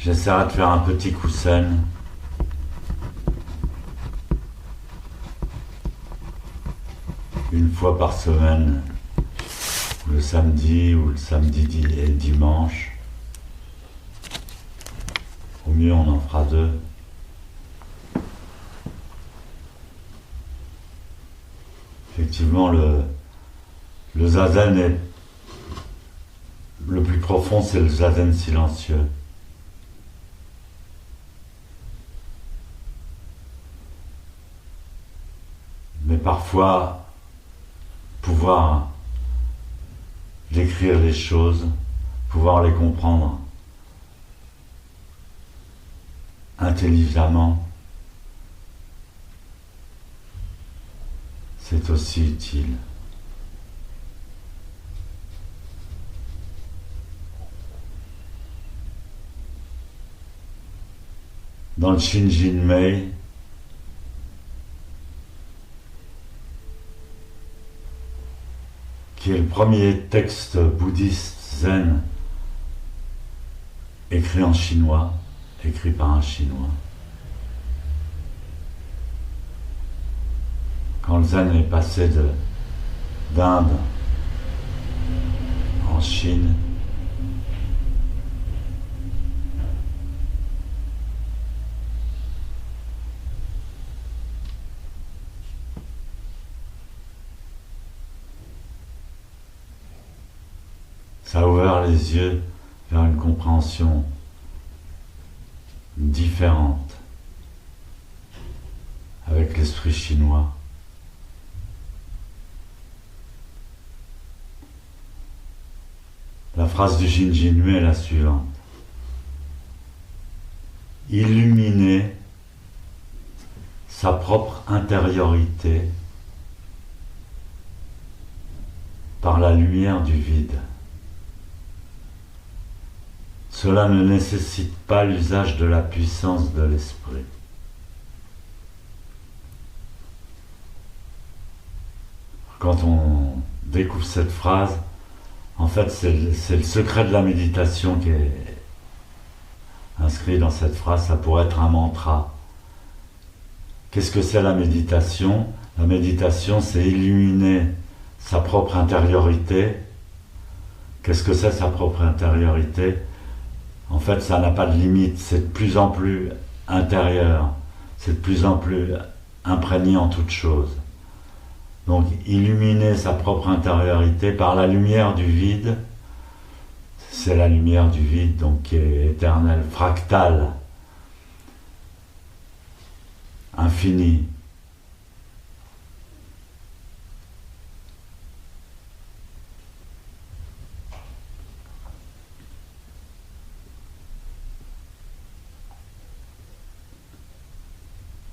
J'essaierai de faire un petit coussin. Une fois par semaine, le samedi ou le samedi et dimanche. Au mieux, on en fera 2. Effectivement, le zazen est le plus profond, c'est le zazen silencieux. Mais parfois, pouvoir décrire les choses, pouvoir les comprendre intelligemment, c'est aussi utile. Dans le Shinjinmei, qui est le premier texte bouddhiste zen écrit en chinois, écrit par un chinois. Quand le zen est passé d'Inde en Chine, ça a ouvert les yeux vers une compréhension différente avec l'esprit chinois. La phrase du Shinjinmei est la suivante. Illuminer sa propre intériorité par la lumière du vide. Cela ne nécessite pas l'usage de la puissance de l'esprit. Quand on découvre cette phrase, en fait, c'est le secret de la méditation qui est inscrit dans cette phrase. Ça pourrait être un mantra. Qu'est-ce que c'est la méditation? La méditation, c'est illuminer sa propre intériorité. Qu'est-ce que c'est sa propre intériorité? En fait, ça n'a pas de limite, c'est de plus en plus intérieur, c'est de plus en plus imprégné en toute chose. Donc, illuminer sa propre intériorité par la lumière du vide, c'est la lumière du vide, donc qui est éternelle, fractale, infinie.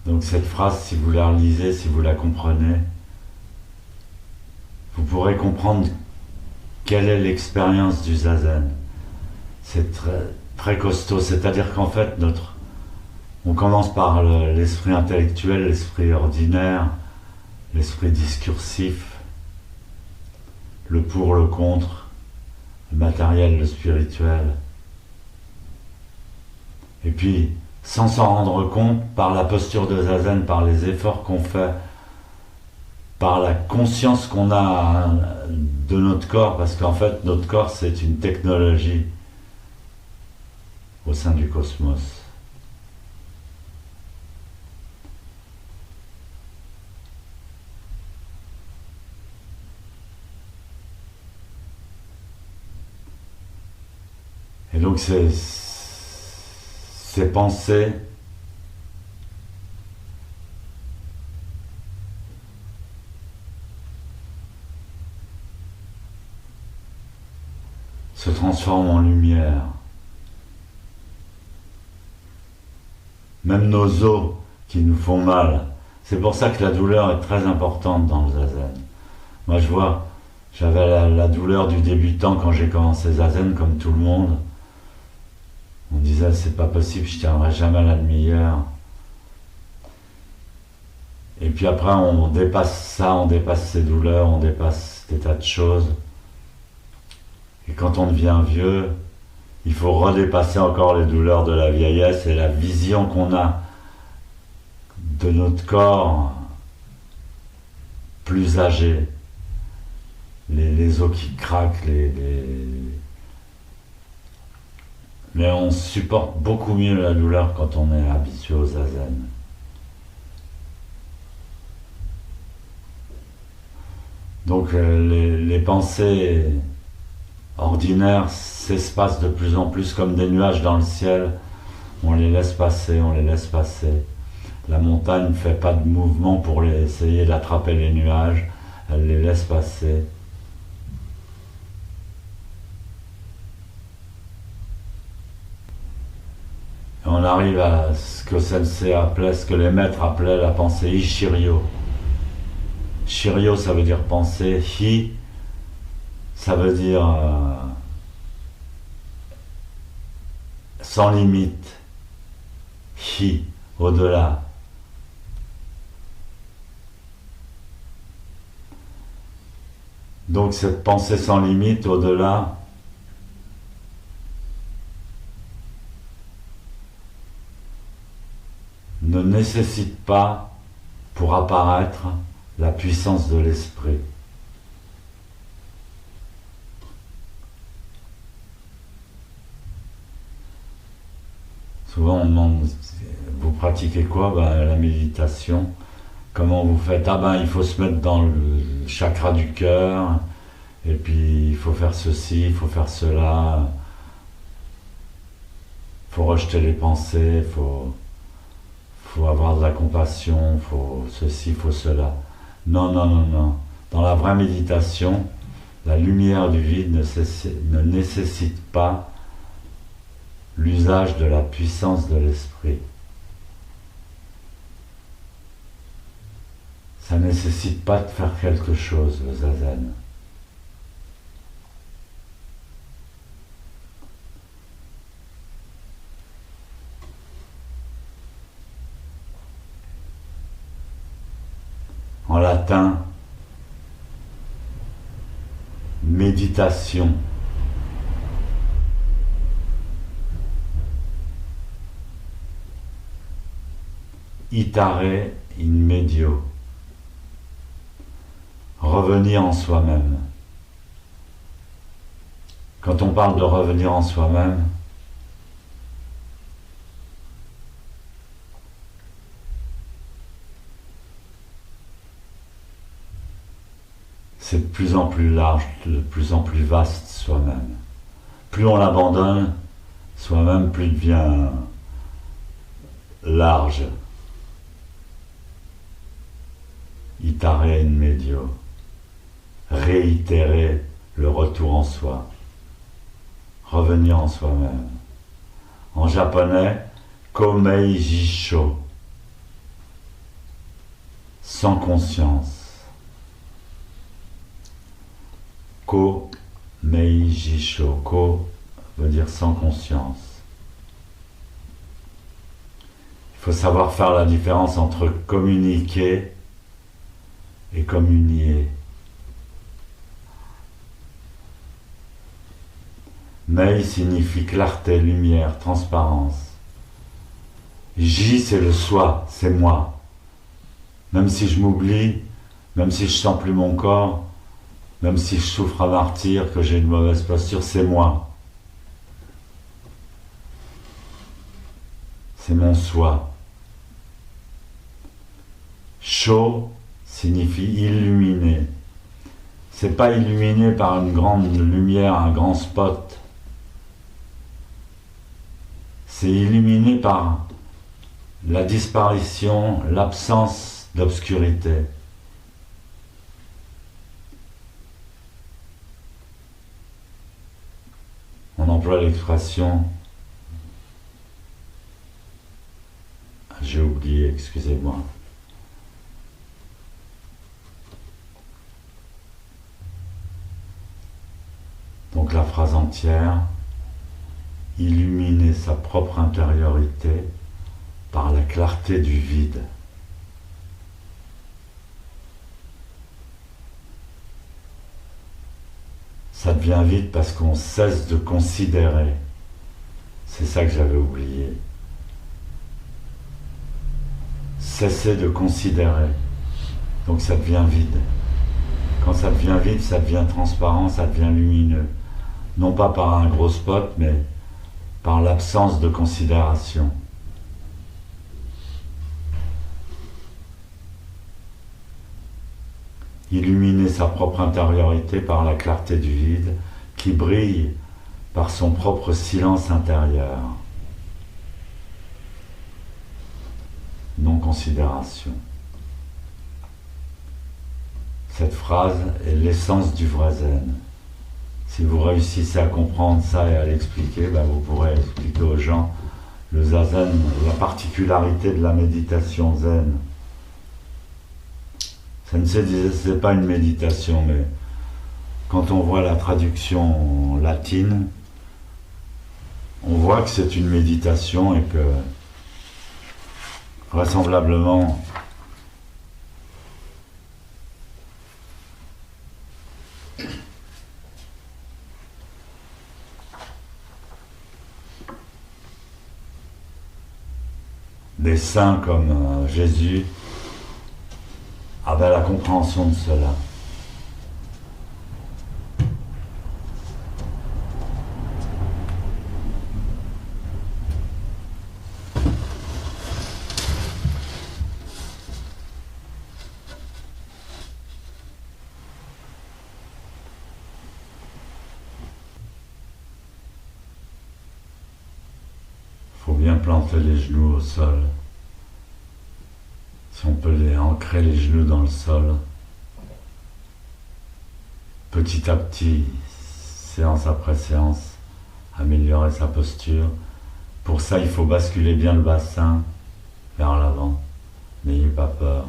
Donc cette phrase, si vous la relisez, si vous la comprenez, vous pourrez comprendre quelle est l'expérience du zazen. C'est très, très costaud, c'est-à-dire qu'en fait, on commence par l'esprit intellectuel, l'esprit ordinaire, l'esprit discursif, le pour, le contre, le matériel, le spirituel. Et puis, sans s'en rendre compte, par la posture de zazen, par les efforts qu'on fait, par la conscience qu'on a de notre corps, parce qu'en fait, notre corps, c'est une technologie au sein du cosmos. Et donc, ces pensées se transforment en lumière. Même nos os qui nous font mal. C'est pour ça que la douleur est très importante dans le zazen. Moi je vois, j'avais la douleur du débutant quand j'ai commencé zazen comme tout le monde. On disait c'est pas possible, je tiendrai jamais la demi-heure. Et puis après on dépasse ça, on dépasse ces douleurs, on dépasse des tas de choses. Et quand on devient vieux, il faut redépasser encore les douleurs de la vieillesse et la vision qu'on a de notre corps plus âgé, les os qui craquent, mais on supporte beaucoup mieux la douleur quand on est habitué au zazen. Donc les pensées ordinaires s'espacent de plus en plus comme des nuages dans le ciel. On les laisse passer, on les laisse passer. La montagne ne fait pas de mouvement pour essayer d'attraper les nuages, elle les laisse passer. Et on arrive à ce que Sensei appelait, ce que les maîtres appelaient la pensée Ishiryo. Shiryo, ça veut dire pensée. Hi, ça veut dire sans limite. Hi, au-delà. Donc cette pensée sans limite, au-delà, ne nécessite pas, pour apparaître, la puissance de l'esprit. Souvent on demande, vous pratiquez quoi? La méditation. Comment vous faites? Il faut se mettre dans le chakra du cœur, et puis il faut faire ceci, il faut faire cela, il faut rejeter les pensées, il faut avoir de la compassion, il faut ceci, il faut cela. Non, non, non, non. Dans la vraie méditation, la lumière du vide ne nécessite pas l'usage de la puissance de l'esprit. Ça ne nécessite pas de faire quelque chose, le zazen. En latin, méditation. Itare in medio. Revenir en soi-même. Quand on parle de revenir en soi-même, c'est de plus en plus large, de plus en plus vaste soi-même. Plus on l'abandonne, soi-même, plus devient large. Itare in medio. Réitérer le retour en soi. Revenir en soi-même. En japonais, komei jisho. Sans conscience. Ko meijisho. Ko veut dire sans conscience. Il faut savoir faire la différence entre communiquer et communier. Mei signifie clarté, lumière, transparence. J, c'est le soi, c'est moi. Même si je m'oublie, même si je sens plus mon corps, même si je souffre un martyre, que j'ai une mauvaise posture, c'est moi. C'est mon soi. Sho signifie illuminé. C'est pas illuminé par une grande lumière, un grand spot. C'est illuminé par la disparition, l'absence d'obscurité. On emploie l'expression, j'ai oublié, excusez-moi. Donc la phrase entière, illuminer sa propre intériorité par la clarté du vide. Ça devient vide parce qu'on cesse de considérer. C'est ça que j'avais oublié. Cesser de considérer. Donc ça devient vide. Quand ça devient vide, ça devient transparent, ça devient lumineux. Non pas par un gros spot, mais par l'absence de considération. Illuminer sa propre intériorité par la clarté du vide qui brille par son propre silence intérieur. Non-considération. Cette phrase est l'essence du vrai zen. Si vous réussissez à comprendre ça et à l'expliquer, vous pourrez expliquer aux gens le zazen, la particularité de la méditation zen. C'est pas une méditation, mais quand on voit la traduction latine, on voit que c'est une méditation et que vraisemblablement des saints comme Jésus avaient la compréhension de cela. Il faut bien planter les genoux au sol. Si on peut ancrer les genoux dans le sol, petit à petit, séance après séance, améliorer sa posture. Pour ça, il faut basculer bien le bassin vers l'avant. N'ayez pas peur.